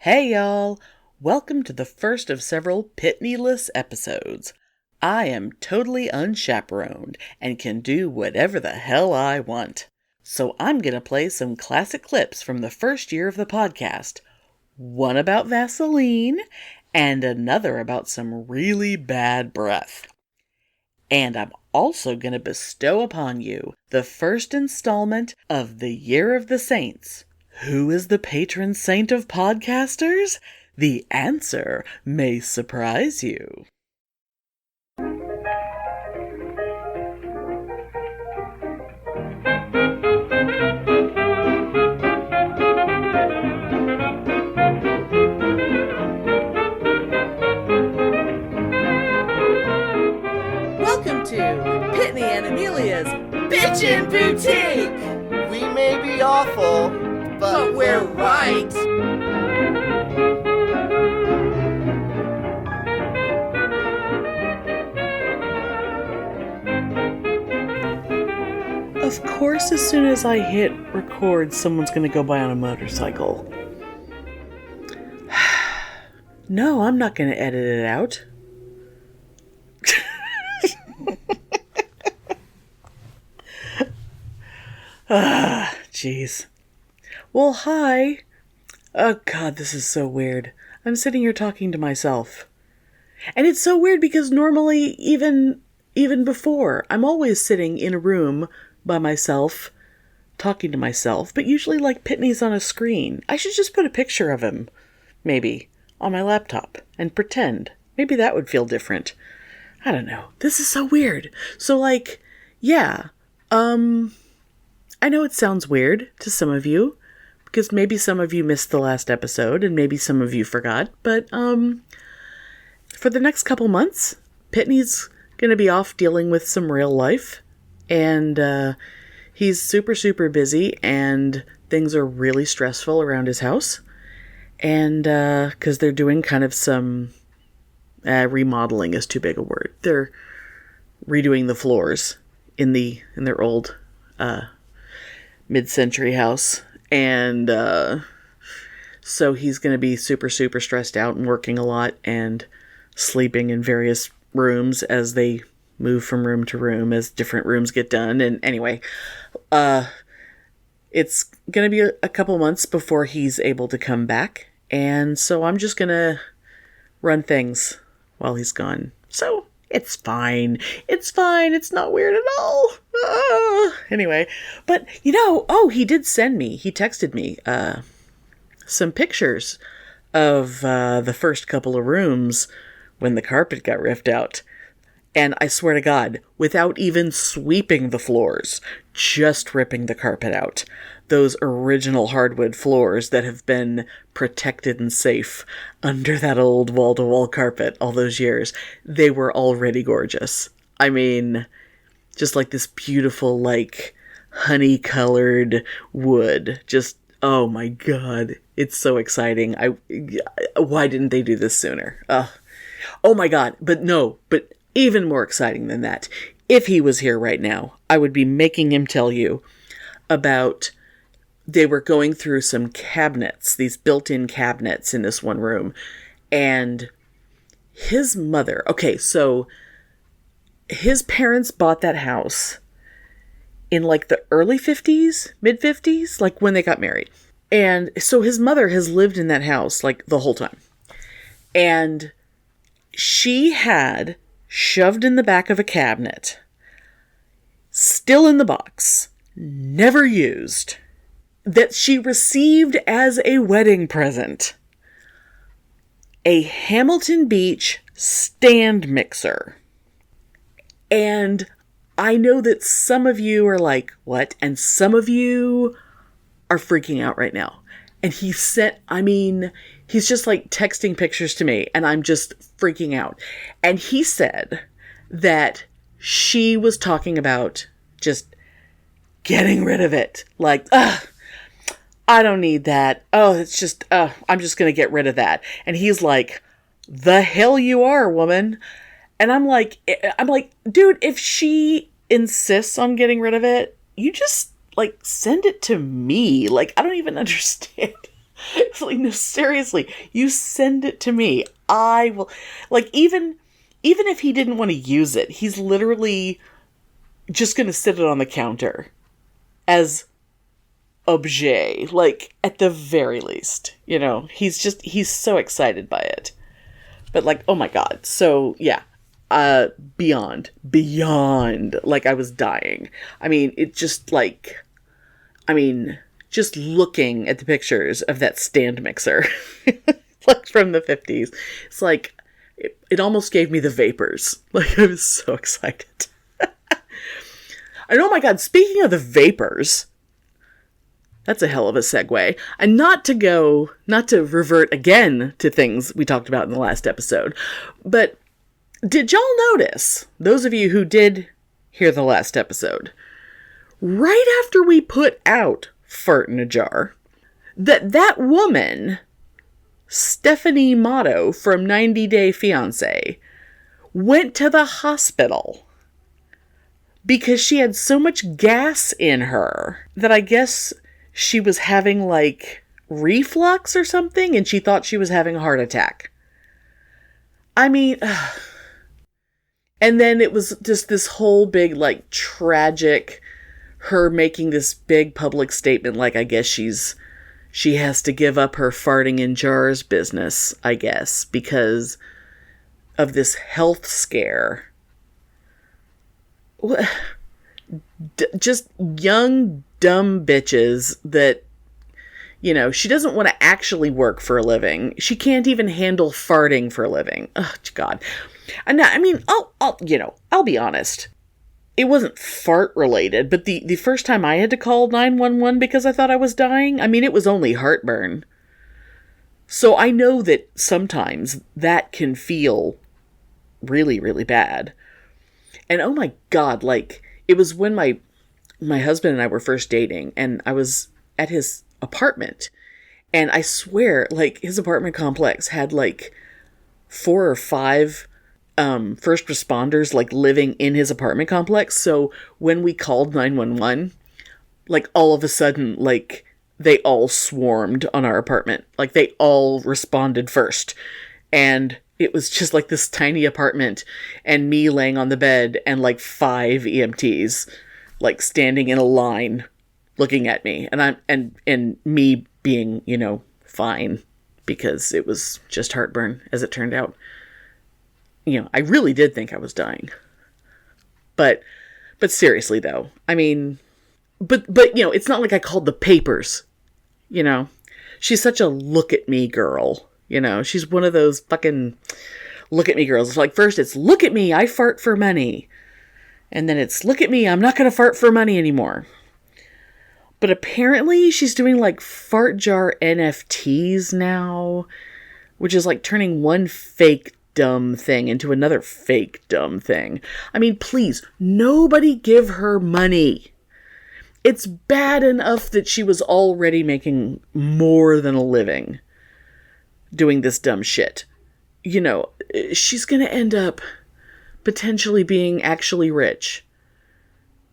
Hey y'all! Welcome to the first of several Pitney-less episodes. I am totally unchaperoned and can do whatever the hell I want. So I'm gonna play some classic clips from the first year of the podcast. One about Vaseline and another about some really bad breath. And I'm also gonna bestow upon you the first installment of the Year of the Saints. Who is the patron saint of podcasters? The answer may surprise you. Welcome to Pitney and Amelia's Bitchin' Boutique! We may be awful, but we're right! Of course, as soon as I hit record, someone's gonna go by on a motorcycle. No, I'm not gonna edit it out. Jeez. Well, hi. Oh, God, this is so weird. I'm sitting here talking to myself. And it's so weird because normally, even before, I'm always sitting in a room by myself, talking to myself, but usually like Pitney's on a screen. I should just put a picture of him, maybe, on my laptop and pretend. Maybe that would feel different. I don't know. This is so weird. So, like, yeah, I know it sounds weird to some of you, because maybe some of you missed the last episode, and maybe some of you forgot, but, for the next couple months, Pitney's gonna be off dealing with some real life, and, he's super, super busy, and things are really stressful around his house, and, because they're doing kind of some, remodeling is too big a word. They're redoing the floors in their old, mid-century house, and so he's going to be super, super stressed out and working a lot and sleeping in various rooms as they move from room to room as different rooms get done. And anyway, it's going to be a couple months before he's able to come back, and so I'm just going to run things while he's gone. So it's fine. It's fine. It's not weird at all. Anyway, but he did send me, he texted me, some pictures of, the first couple of rooms when the carpet got ripped out. And I swear to God, without even sweeping the floors, just ripping the carpet out. Those original hardwood floors that have been protected and safe under that old wall-to-wall carpet all those years, they were already gorgeous. I mean, just like this beautiful, like, honey-colored wood. Just, oh my God, it's so exciting. Why didn't they do this sooner? Oh my God, but even more exciting than that, if he was here right now, I would be making him tell you about, they were going through some cabinets, these built-in cabinets in this one room, and his mother, okay, so his parents bought that house in like the early 50s, mid 50s, like when they got married. And so his mother has lived in that house like the whole time. And she had shoved in the back of a cabinet, still in the box, never used, that she received as a wedding present, a Hamilton Beach stand mixer. And I know that some of you are like, what? And some of you are freaking out right now. And he's just like texting pictures to me, and I'm just freaking out. And he said that she was talking about just getting rid of it. Like, I don't need that. Oh, it's just, I'm just going to get rid of that. And he's like, the hell you are, woman. And I'm like, dude, if she insists on getting rid of it, you just, like, send it to me. Like, I don't even understand. It's like, no, seriously, you send it to me. I will, like, even if he didn't want to use it, he's literally just going to sit it on the counter as objet, like, at the very least, you know, he's so excited by it. But, like, oh my God. So, yeah, beyond, like, I was dying. I mean, it just, like, just looking at the pictures of that stand mixer, like, from the 50s, it's like, it almost gave me the vapors. Like, I was so excited. And oh my God, speaking of the vapors, that's a hell of a segue. And not to revert again to things we talked about in the last episode, but did y'all notice, those of you who did hear the last episode, right after we put out Fart in a Jar, that woman, Stephanie Motto from 90 Day Fiancé, went to the hospital because she had so much gas in her that I guess she was having, like, reflux or something, and she thought she was having a heart attack. I mean, and then it was just this whole big, like, tragic, her making this big public statement, like, I guess she has to give up her farting in jars business, I guess, because of this health scare. Just young, dumb bitches that, you know, she doesn't want to actually work for a living. She can't even handle farting for a living. Oh, God. And I mean, I'll be honest. It wasn't fart related, but the first time I had to call 911 because I thought I was dying, I mean, it was only heartburn. So I know that sometimes that can feel really, really bad. And oh my God, like, it was when my husband and I were first dating, and I was at his apartment, and I swear, like, his apartment complex had, like, 4 or 5 first responders, like, living in his apartment complex. So when we called 911, like, all of a sudden, like, they all swarmed on our apartment. Like, they all responded first. And it was just like this tiny apartment, and me laying on the bed, and like 5 EMTs, like, standing in a line looking at me, and me being, you know, fine, because it was just heartburn, as it turned out. You know, I really did think I was dying. But seriously though, I mean, but you know, it's not like I called the papers, you know. She's such a look at me girl, you know. She's one of those fucking look at me girls. It's like, first it's look at me, I fart for money. And then it's look at me, I'm not going to fart for money anymore. But apparently she's doing, like, fart jar NFTs now, which is like turning one fake dumb thing into another fake dumb thing. I mean, please, nobody give her money. It's bad enough that she was already making more than a living doing this dumb shit. You know, she's gonna end up potentially being actually rich.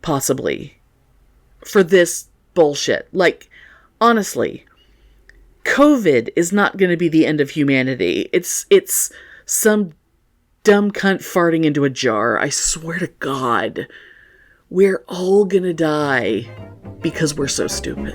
Possibly. For this bullshit. Like, honestly, COVID is not gonna be the end of humanity. It's some dumb cunt farting into a jar. I swear to God. We're all gonna die because we're so stupid.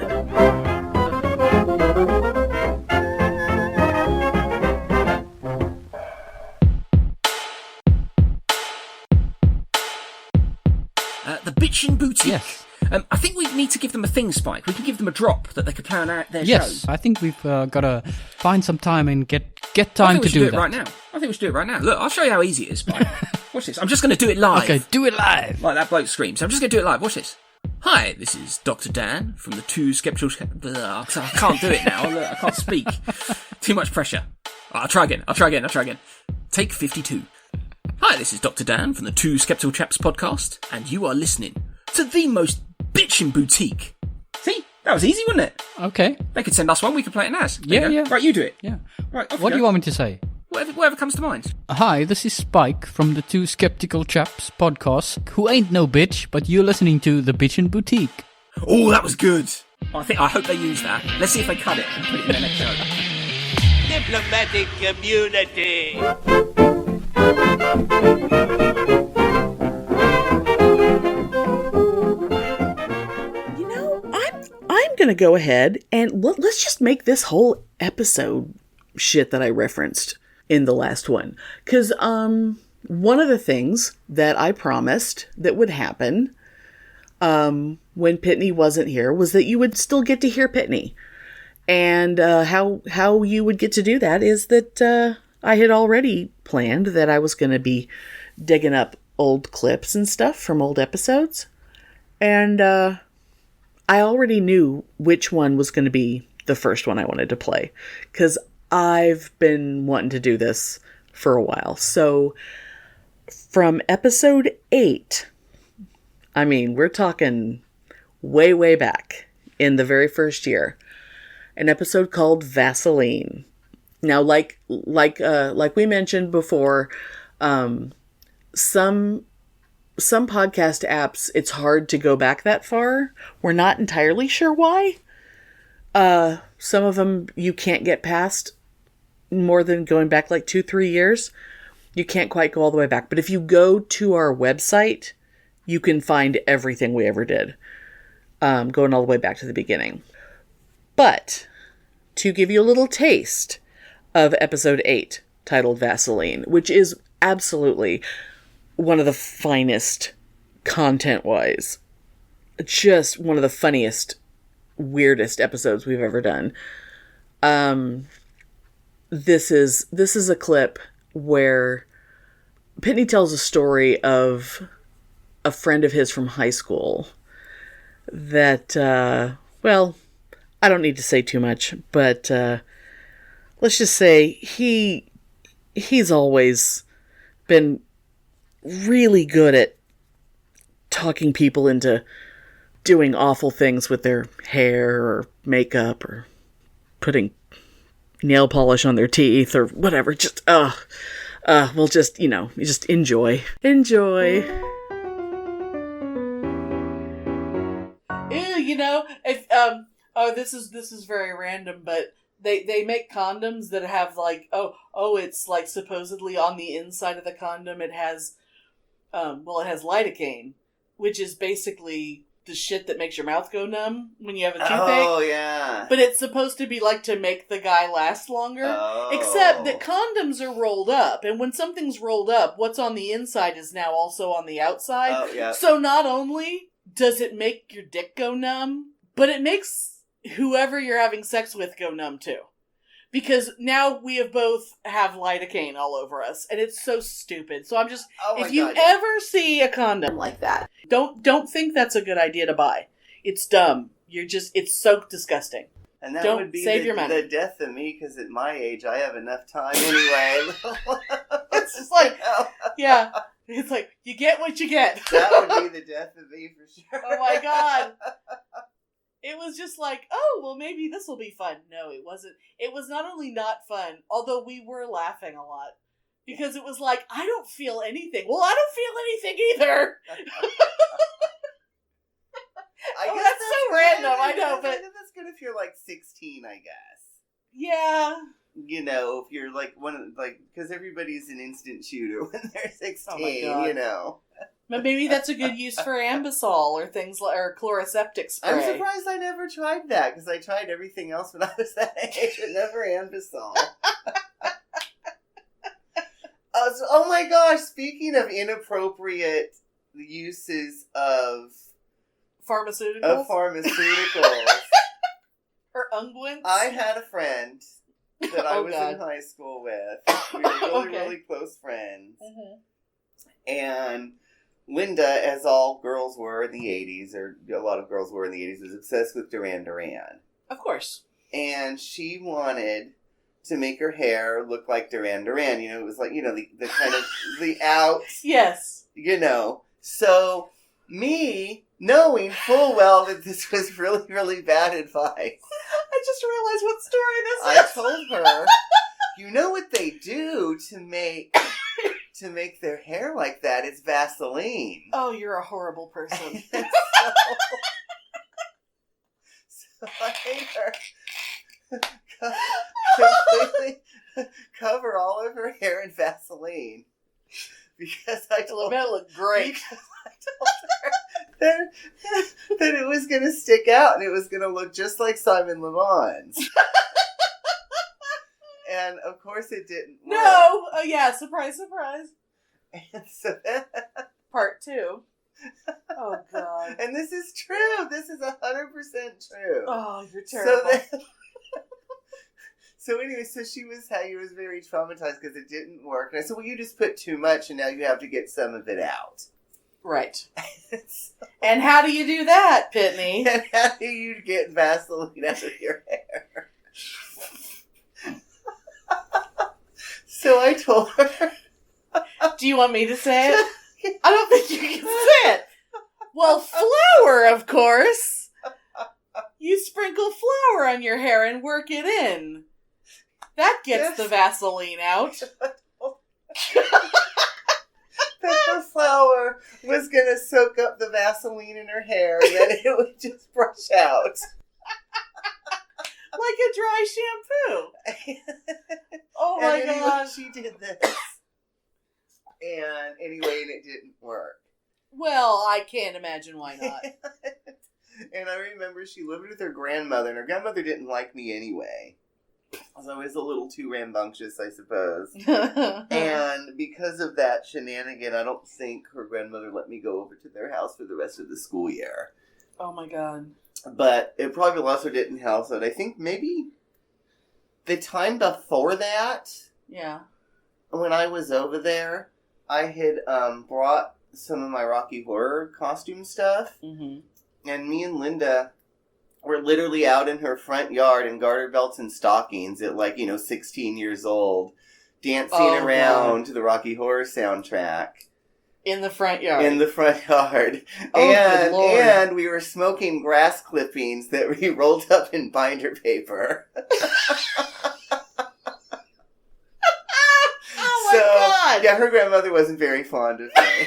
The Bitchin' Boutique. Yes. I think we need to give them a thing, Spike. We can give them a drop that they could plan out their Yes, show. I think we've got to find some time and get time to do that. Right now. I think we should do it right now. Look, I'll show you how easy it is, Spike. Watch this. I'm just going to do it live. Okay, do it live. Like that bloke screams. I'm just going to do it live. Watch this. Hi, this is Dr. Dan from the Two Skeptical... I can't do it now. Look, I can't speak. Too much pressure. I'll try again. Take 52. Hi, this is Dr. Dan from the Two Skeptical Chaps podcast, and you are listening to the most bitchin' boutique. See? That was easy, wasn't it? Okay. They could send us one, we could play it as. Yeah. Right, you do it. Yeah. Right, off What do go. you want me to say? Whatever comes to mind. Hi, this is Spike from the Two Skeptical Chaps podcast, who ain't no bitch, but you're listening to the Bitchin' Boutique. Oh, that was good. I hope they use that. Let's see if they cut it and put it in their next show. Diplomatic community. You know, I'm gonna go ahead and let's just make this whole episode shit that I referenced in the last one. Because one of the things that I promised that would happen when Pitney wasn't here was that you would still get to hear Pitney. And how you would get to do that is that I had already planned that I was going to be digging up old clips and stuff from old episodes. And I already knew which one was going to be the first one I wanted to play. Because I've been wanting to do this for a while. So from episode 8, I mean, we're talking way, way back in the very first year, an episode called Vaseline. Now, like we mentioned before, some podcast apps, it's hard to go back that far. We're not entirely sure why. Some of them you can't get past more than going back like 2-3 years. You can't quite go all the way back. But if you go to our website, you can find everything we ever did, going all the way back to the beginning. But to give you a little taste of episode 8, titled Vaseline, which is absolutely one of the finest content-wise, just one of the funniest, weirdest episodes we've ever done. This is a clip where Pitney tells a story of a friend of his from high school that, well, I don't need to say too much, but let's just say he's always been really good at talking people into doing awful things with their hair or makeup or putting nail polish on their teeth or whatever. Just, we'll just, just enjoy. Enjoy. Ew, if, this is very random, but they make condoms that have like, it's like supposedly on the inside of the condom it has, it has lidocaine, which is basically the shit that makes your mouth go numb when you have a toothache. Oh, yeah. But it's supposed to be like to make the guy last longer. Oh. Except that condoms are rolled up. And when something's rolled up, what's on the inside is now also on the outside. Oh, yeah. So not only does it make your dick go numb, but it makes whoever you're having sex with go numb too. Because now we have lidocaine all over us, and it's so stupid. So I'm just, if you ever see a condom like that, don't think that's a good idea to buy. It's dumb. It's so disgusting. And that Don't would be save your money. the death of me, because at my age, I have enough time anyway. It's just like, yeah, it's like, you get what you get. That would be the death of me for sure. Oh my God. It was just like, maybe this will be fun. No, it wasn't. It was not only not fun, although we were laughing a lot. Because it was like, I don't feel anything. Well, I don't feel anything either. That's so random, I know, but... That's good if you're like 16, I guess. Yeah. If you're like because everybody's an instant shooter when they're 16, But maybe that's a good use for Ambisol or things like, or chloroseptic spray. I'm surprised I never tried that, because I tried everything else when I was that age, but never Ambisol. Oh my gosh, speaking of inappropriate uses of pharmaceuticals. Or unguents. I had a friend that I was in high school with. We were really, really close friends. Mm-hmm. And Linda, as all girls were in the 80s, or a lot of girls were in the 80s, was obsessed with Duran Duran. Of course. And she wanted to make her hair look like Duran Duran. It was like, the kind of, the out. Yes. So, me, knowing full well that this was really, really bad advice. I just realized what story this is. I told her, you know what they do to make their hair like that? It's Vaseline. Oh, you're a horrible person. I made her completely cover all of her hair in Vaseline. Because I told her, looked great. Because I told her that it was going to stick out and it was going to look just like Simon Le Bon's. And of course it didn't work. No! Oh yeah, surprise, surprise. And so then... Part 2. Oh God. And this is true. This is 100% true. Oh, you're terrible. So anyway, she was very traumatized because it didn't work. And I said, well, you just put too much and now you have to get some of it out. Right. And how do you do that, Pitney? And how do you get Vaseline out of your hair? So I told her. Do you want me to say it? I don't think you can say it. Well, flour, of course. You sprinkle flour on your hair and work it in. That gets the Vaseline out. That the flour was going to soak up the Vaseline in her hair and then it would just brush out. Like a dry shampoo. Oh my God. She did this. And anyway, and it didn't work. Well, I can't imagine why not. And I remember she lived with her grandmother, and her grandmother didn't like me anyway. So I was a little too rambunctious, I suppose. And because of that shenanigan, I don't think her grandmother let me go over to their house for the rest of the school year. Oh my God. But it probably also didn't help. So I think maybe the time before that, yeah, when I was over there, I had brought some of my Rocky Horror costume stuff. Mm-hmm. And me and Linda were literally out in her front yard in garter belts and stockings at 16 years old, dancing around to the Rocky Horror soundtrack. In the front yard. In the front yard. Oh, good Lord. And we were smoking grass clippings that we rolled up in binder paper. Oh my God! Yeah, her grandmother wasn't very fond of me.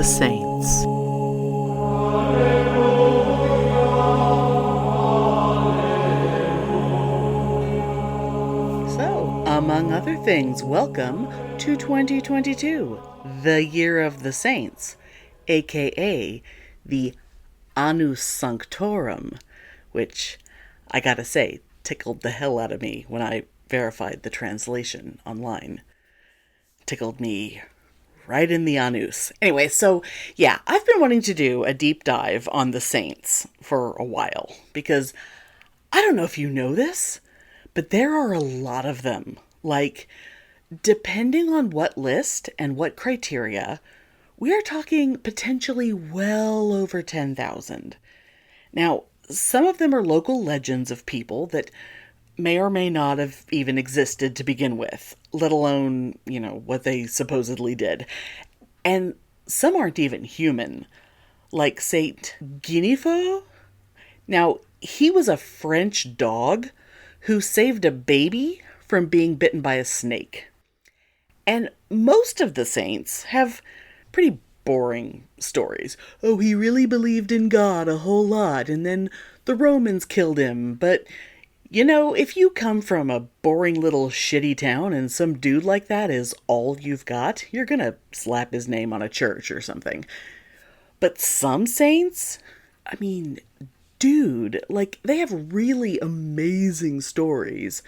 Saints. So, among other things, welcome to 2022, the Year of the Saints, aka the Annus Sanctorum, which, I gotta say, tickled the hell out of me when I verified the translation online. Tickled me right in the anus. Anyway, so yeah, I've been wanting to do a deep dive on the saints for a while because I don't know if you know this, but there are a lot of them. Like, depending on what list and what criteria, we are talking potentially well over 10,000. Now, some of them are local legends of people that may or may not have even existed to begin with, let alone, what they supposedly did. And some aren't even human, like Saint Guinefo. Now, he was a French dog who saved a baby from being bitten by a snake. And most of the saints have pretty boring stories. Oh, he really believed in God a whole lot, and then the Romans killed him, but if you come from a boring little shitty town and some dude like that is all you've got, you're gonna slap his name on a church or something. But some saints, dude, they have really amazing stories.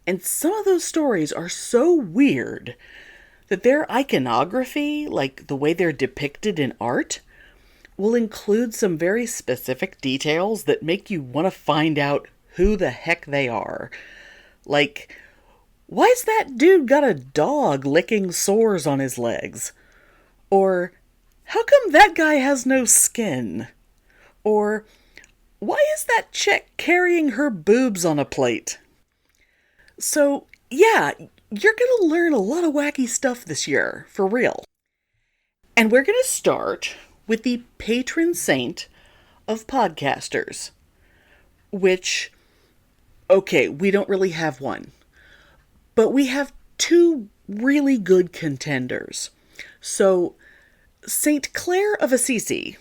And some of those stories are so weird that their iconography, the way they're depicted in art, will include some very specific details that make you want to find out who the heck they are. Like, why's that dude got a dog licking sores on his legs? Or, how come that guy has no skin? Or, why is that chick carrying her boobs on a plate? So, yeah, you're going to learn a lot of wacky stuff this year, for real. And we're going to start with the patron saint of podcasters, which, okay, we don't really have one, but we have two really good contenders. So, St. Clair of Assisi,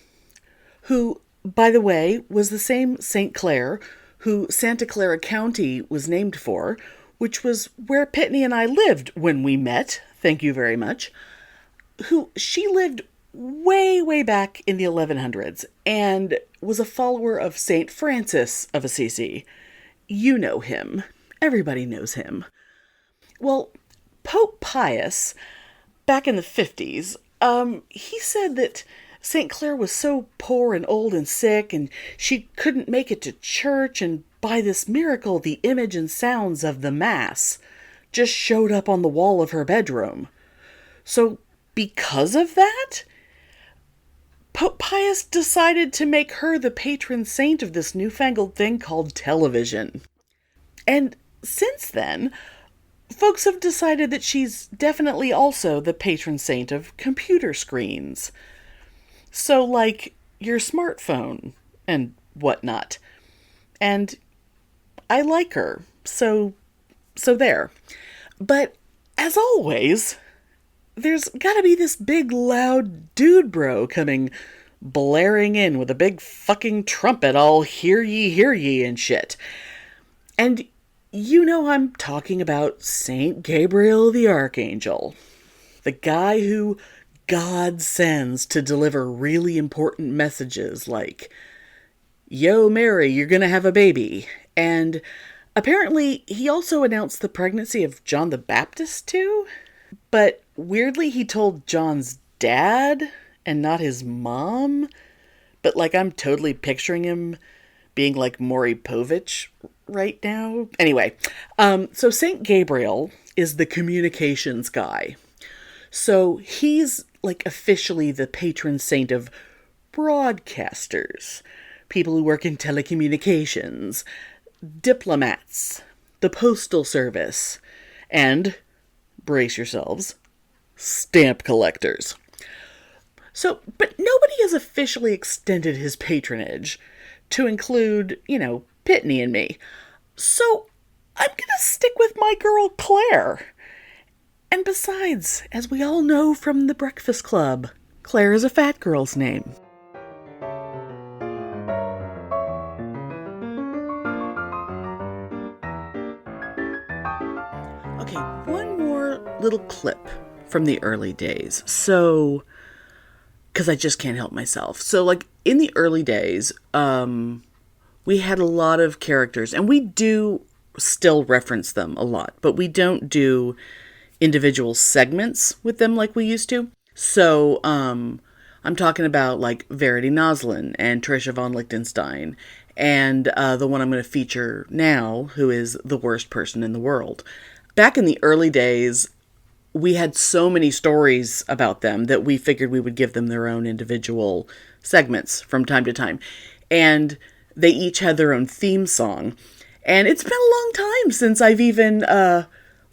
who, by the way, was the same St. Clair who Santa Clara County was named for, which was where Pitney and I lived when we met, thank you very much, she lived way, way back in the 1100s and was a follower of St. Francis of Assisi. You know him. Everybody knows him. Well, Pope Pius, back in the 50s, he said that St. Clair was so poor and old and sick, and she couldn't make it to church, and by this miracle, the image and sounds of the Mass just showed up on the wall of her bedroom. So, because of that, Pope Pius decided to make her the patron saint of this newfangled thing called television. And since then, folks have decided that she's definitely also the patron saint of computer screens. So, like your smartphone and whatnot. And I like her, so there. But, as always, there's gotta be this big, loud dude bro coming blaring in with a big fucking trumpet all hear ye and shit. And you know I'm talking about Saint Gabriel the Archangel. The guy who God sends to deliver really important messages like, "Yo, Mary, you're gonna have a baby." And apparently he also announced the pregnancy of John the Baptist too. But weirdly he told John's dad and not his mom. But like I'm totally picturing him being like Maury Povich right now. Anyway, so Saint Gabriel is the communications guy. So he's like officially the patron saint of broadcasters, people who work in telecommunications, diplomats, the postal service, and, brace yourselves, stamp collectors. So, but nobody has officially extended his patronage to include, Pitney and me. So, I'm gonna stick with my girl Claire. And besides, as we all know from the Breakfast Club, Claire is a fat girl's name. Okay, one more little clip from the early days. So, because I just can't help myself. So, like, in the early days, we had a lot of characters, and we do still reference them a lot, but we don't do individual segments with them like we used to. So, I'm talking about like Verity Noslin and Trisha von Lichtenstein, and the one I'm going to feature now, who is the worst person in the world. Back in the early days, we had so many stories about them that we figured we would give them their own individual segments from time to time. And they each had their own theme song. And it's been a long time since I've even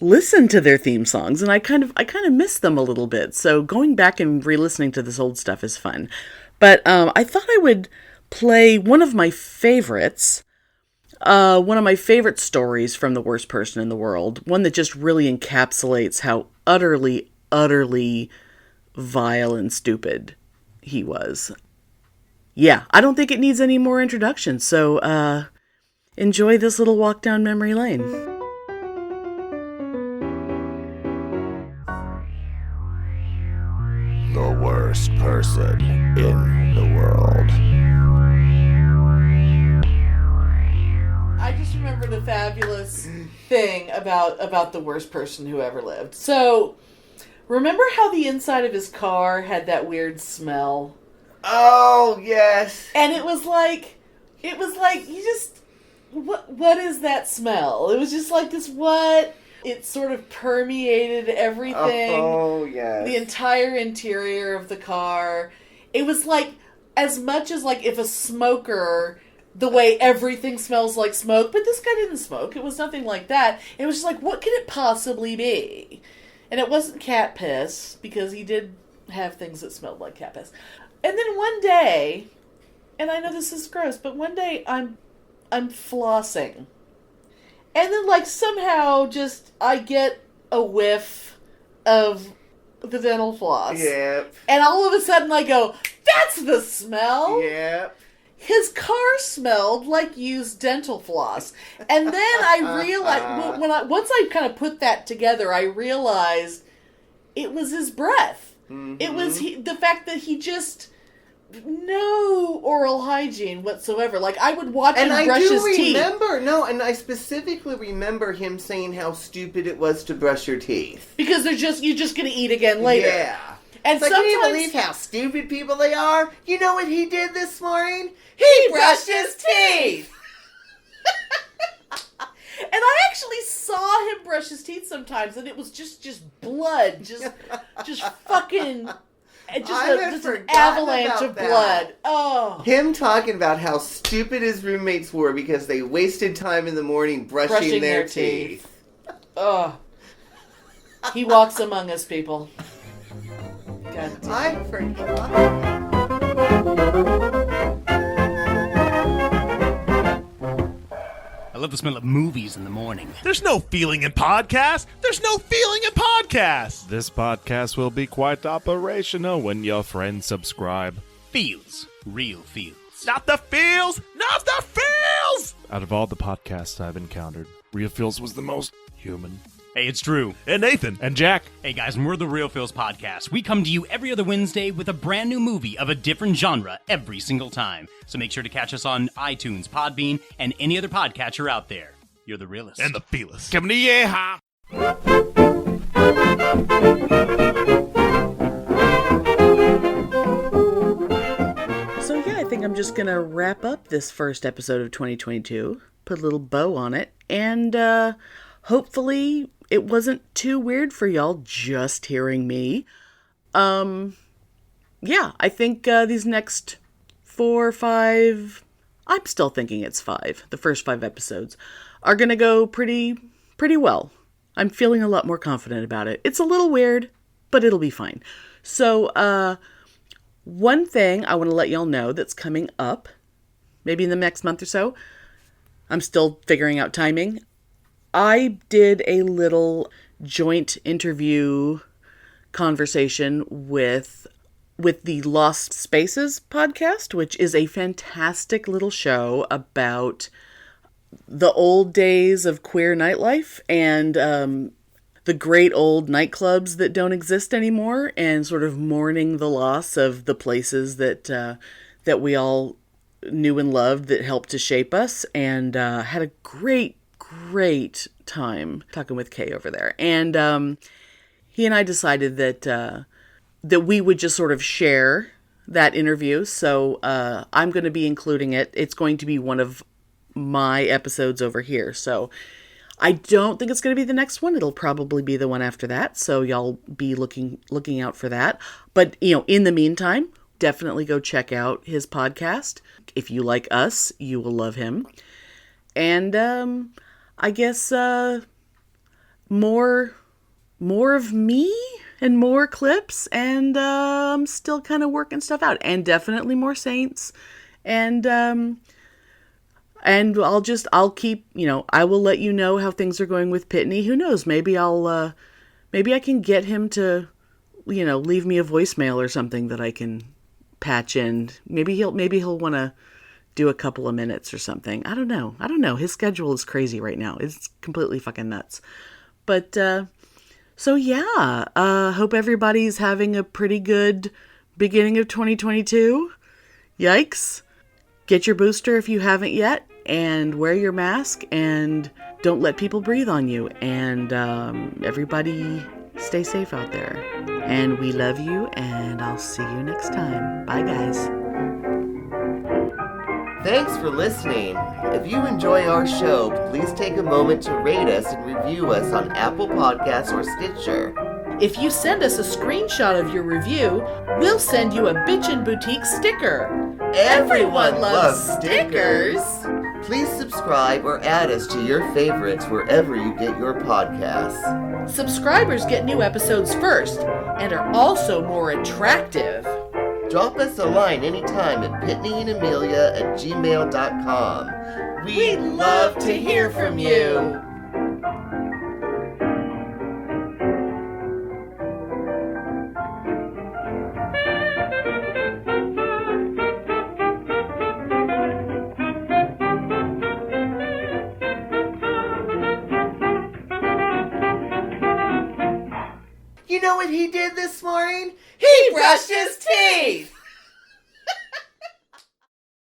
listened to their theme songs, and I kind of miss them a little bit. So going back and re-listening to this old stuff is fun. But I thought I would play one of my favorites. One of my favorite stories from the worst person in the world. One that just really encapsulates how utterly, utterly vile and stupid he was. Yeah, I don't think it needs any more introduction. So, enjoy this little walk down memory lane. The worst person in the world. I just remembered a fabulous thing about the worst person who ever lived. So, remember how the inside of his car had that weird smell? Oh, yes. And it was like you just, what is that smell? It was just like this, what? It sort of permeated everything. Oh, yes. The entire interior of the car. It was like, as much as like if a smoker the way everything smells like smoke, but this guy didn't smoke. It was nothing like that. It was just like, what could it possibly be? And it wasn't cat piss, because he did have things that smelled like cat piss. And then one day, and I know this is gross, but one day I'm flossing. And then, like, somehow just I get a whiff of the dental floss. Yep. And all of a sudden I go, that's the smell? Yep. His car smelled like used dental floss. And then I realized, once I kind of put that together, I realized it was his breath. Mm-hmm. It was the fact that he just, no oral hygiene whatsoever. Like, I would watch him brush his teeth. And I specifically remember him saying how stupid it was to brush your teeth. Because you're just going to eat again later. Yeah. And like, can you believe how stupid people they are? You know what he did this morning? He brushed his teeth! And I actually saw him brush his teeth sometimes, and it was just blood. Just fucking... Just an avalanche of blood. Oh. Him talking about how stupid his roommates were because they wasted time in the morning brushing their teeth. Oh. He walks among us, people. God damn. I forgot. I love the smell of movies in the morning. There's no feeling in podcasts. There's no feeling in podcasts. This podcast will be quite operational when your friends subscribe. Feels. Real feels. Not the feels. Not the feels. Out of all the podcasts I've encountered, Real Feels was the most human. Hey, it's Drew. And Nathan. And Jack. Hey guys, and we're the Real Feels Podcast. We come to you every other Wednesday with a brand new movie of a different genre every single time. So make sure to catch us on iTunes, Podbean, and any other podcatcher out there. You're the realest. And the feelist. Come to yeah. So yeah, I think I'm just going to wrap up this first episode of 2022, put a little bow on it, and hopefully it wasn't too weird for y'all just hearing me. Yeah, I think these next 4 or 5, I'm still thinking it's 5, the first 5 episodes, are going to go pretty well. I'm feeling a lot more confident about it. It's a little weird, but it'll be fine. So, one thing I want to let y'all know that's coming up, maybe in the next month or so, I'm still figuring out timing. I did a little joint interview conversation with the Lost Spaces podcast, which is a fantastic little show about the old days of queer nightlife and the great old nightclubs that don't exist anymore, and sort of mourning the loss of the places that we all knew and loved that helped to shape us, and had a great time talking with Kay over there. And he and I decided that we would just sort of share that interview. So I'm going to be including it. It's going to be one of my episodes over here. So I don't think it's going to be the next one. It'll probably be the one after that. So y'all be looking out for that. But, in the meantime, definitely go check out his podcast. If you like us, you will love him. And I guess more of me and more clips, and I'm still kind of working stuff out, and definitely more Saints, and I'll keep, I will let you know how things are going with Pitney. Who knows? Maybe I can get him to, leave me a voicemail or something that I can patch in. Maybe he'll want to do a couple of minutes or something. I don't know. His schedule is crazy right now. It's completely fucking nuts. But, so yeah, hope everybody's having a pretty good beginning of 2022. Yikes. Get your booster if you haven't yet, and wear your mask, and don't let people breathe on you. And, everybody stay safe out there. And we love you, and I'll see you next time. Bye, guys. Thanks for listening. If you enjoy our show, please take a moment to rate us and review us on Apple Podcasts or Stitcher. If you send us a screenshot of your review, we'll send you a Bitchin' Boutique sticker. Everyone loves stickers. Please subscribe or add us to your favorites wherever you get your podcasts. Subscribers get new episodes first and are also more attractive. Drop us a line anytime at PitneyAndAmelia@gmail.com. We'd love to hear from you. You know what he did this morning? He brushed his teeth!